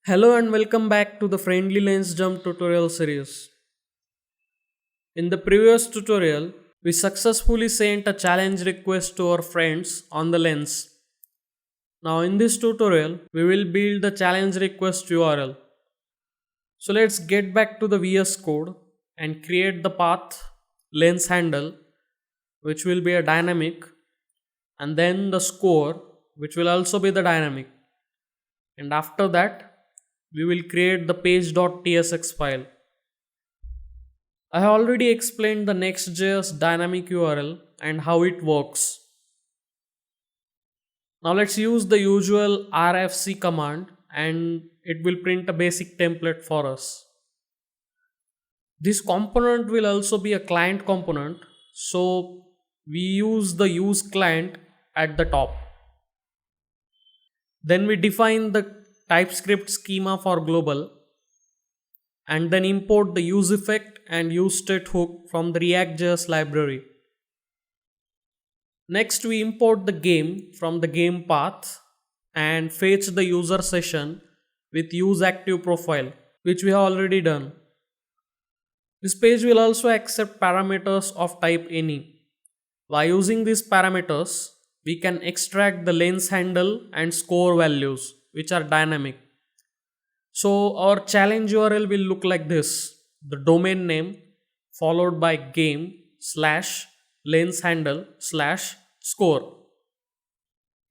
Hello and welcome back to the Friendly Lens Jump tutorial series. In the previous tutorial, we successfully sent a challenge request to our friends on the lens. Now in this tutorial, we will build the challenge request URL. So let's get back to the VS Code and create the path lens handle, which will be a dynamic, and then the score, which will also be the dynamic. And after that, we will create the page.tsx file. I have already explained the Next.js dynamic URL and how it works. Now let's use the usual rfc command and it will print a basic template for us. This component will also be a client component, so we use the use client at the top. Then we define the TypeScript schema for global and then import the use effect and use state hook from the React.js library. Next, we import the game from the game path and fetch the user session with use active profile, which we have already done. This page will also accept parameters of type any. By using these parameters, we can extract the lens handle and score values, which are dynamic. So our challenge URL will look like this: the domain name followed by game slash lens handle slash score.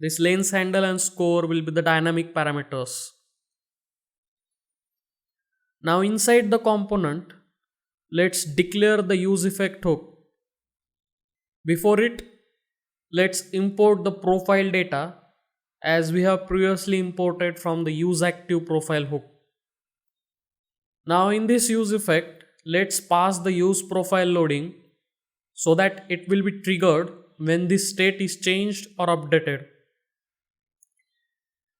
This lens handle and score will be the dynamic parameters. Now inside the component, let's declare the use effect hook. Before it, let's import the profile data as we have previously imported from the use active profile hook. Now in this use effect, let's pass the use profile loading so that it will be triggered when this state is changed or updated.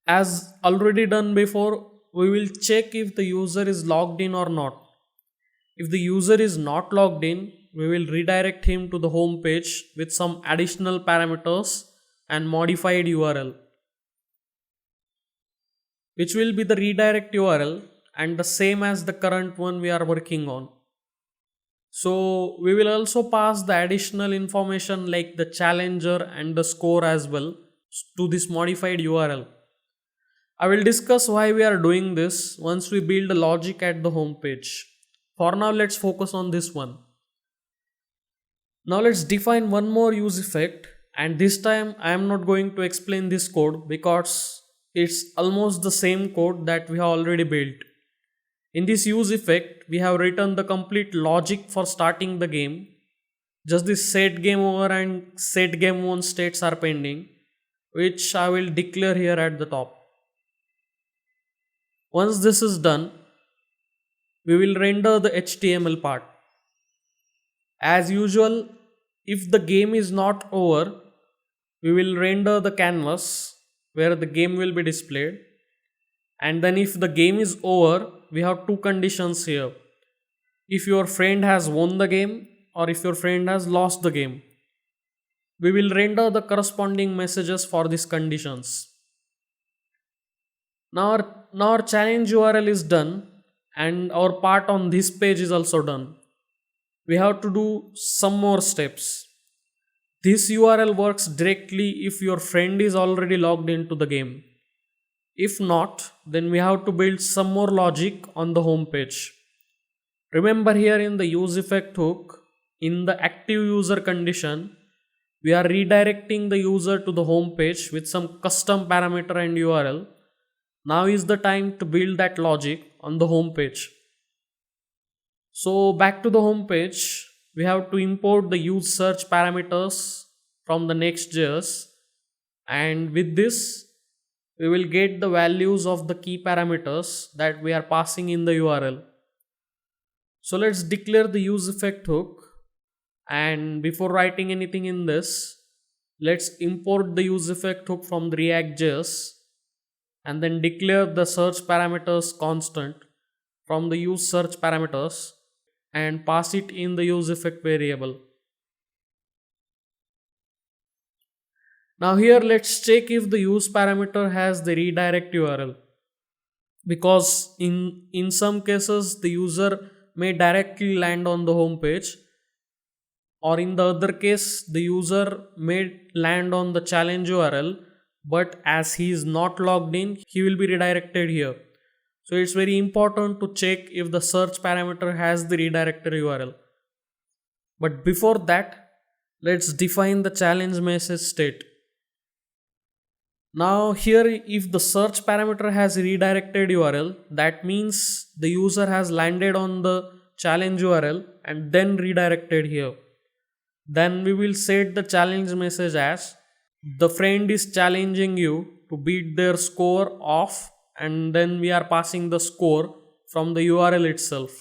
As already done before, we will check if the user is logged in or not. If the user is not logged in, we will redirect him to the home page with some additional parameters and modified URL, which will be the redirect URL and the same as the current one we are working on. So we will also pass the additional information like the challenger and the score as well to this modified URL. I will discuss why we are doing this once we build the logic at the home page. For now, let's focus on this one. Now let's define one more use effect, and this time I am not going to explain this code because it's almost the same code that we have already built. In this use effect, we have written the complete logic for starting the game. Just this set game over and set game on states are pending, which I will declare here at the top. Once this is done, we will render the HTML part. As usual, if the game is not over, we will render the canvas where the game will be displayed. And then if the game is over, we have two conditions here: if your friend has won the game or if your friend has lost the game. We will render the corresponding messages for these conditions. Now our challenge URL is done and our part on this page is also done. We have to do some more steps. This URL works directly if your friend is already logged into the game. If not, then we have to build some more logic on the home page. Remember, here in the use effect hook, in the active user condition, we are redirecting the user to the home page with some custom parameter and URL. Now is the time to build that logic on the home page. So back to the home page, we have to import the use search parameters from the Next.js, and with this we will get the values of the key parameters that we are passing in the URL. So let's declare the use effect hook, and before writing anything in this, let's import the use effect hook from the React.js and then declare the search parameters constant from the use search parameters and pass it in the use effect variable. Now here let's check if the use parameter has the redirect URL. because in some cases the user may directly land on the home page, or in the other case the user may land on the challenge URL, but as he is not logged in he will be redirected here. So it's very important to check if the search parameter has the redirector URL. But before that, let's define the challenge message state. Now here, if the search parameter has redirected URL, that means the user has landed on the challenge URL and then redirected here. Then we will set the challenge message as the friend is challenging you to beat their score off, and then we are passing the score from the URL itself.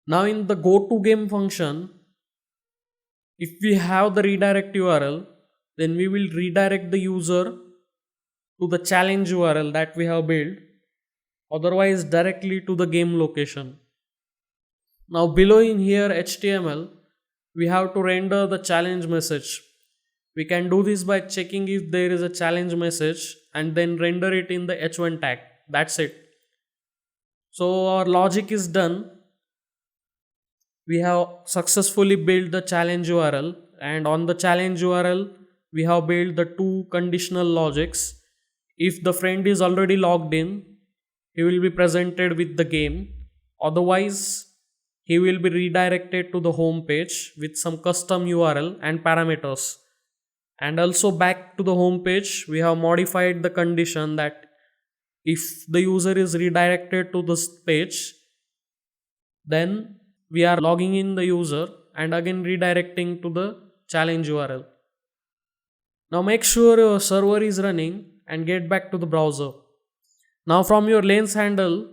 Now in the go to game function, if we have the redirect URL, then we will redirect the user to the challenge URL that we have built, otherwise directly to the game location. Now below in here HTML, we have to render the challenge message. We can do this by checking if there is a challenge message and then render it in the h1 tag. That's it. So our logic is done. We have successfully built the challenge URL, and on the challenge URL we have built the two conditional logics. If the friend is already logged in, he will be presented with the game. Otherwise, he will be redirected to the home page with some custom URL and parameters. And also back to the home page, we have modified the condition that if the user is redirected to this page, then we are logging in the user and again redirecting to the challenge URL. Now make sure your server is running and get back to the browser. Now from your lanes handle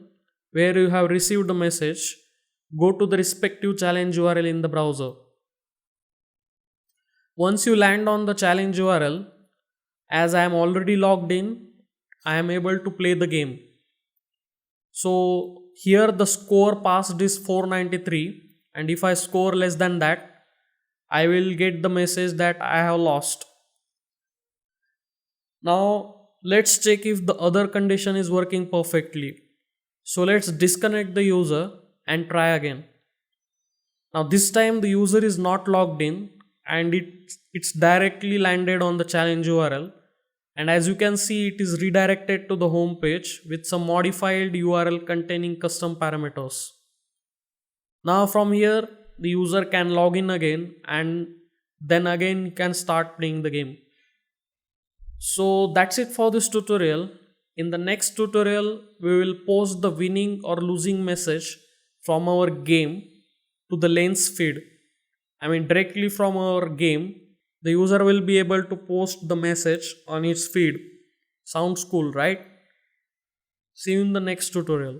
where you have received the message, go to the respective challenge URL in the browser. Once you land on the challenge URL, as I am already logged in, I am able to play the game. So here the score passed is 493, and if I score less than that, I will get the message that I have lost. Now let's check if the other condition is working perfectly. So let's disconnect the user and try again. Now this time the user is not logged in and it's directly landed on the challenge URL, and as you can see it is redirected to the home page with some modified URL containing custom parameters. Now from here the user can log in again and then again can start playing the game. So that's it for this tutorial. In the next tutorial we will post the winning or losing message from our game to the lanes feed. Directly from our game, the user will be able to post the message on its feed. Sounds cool, right? See you in the next tutorial.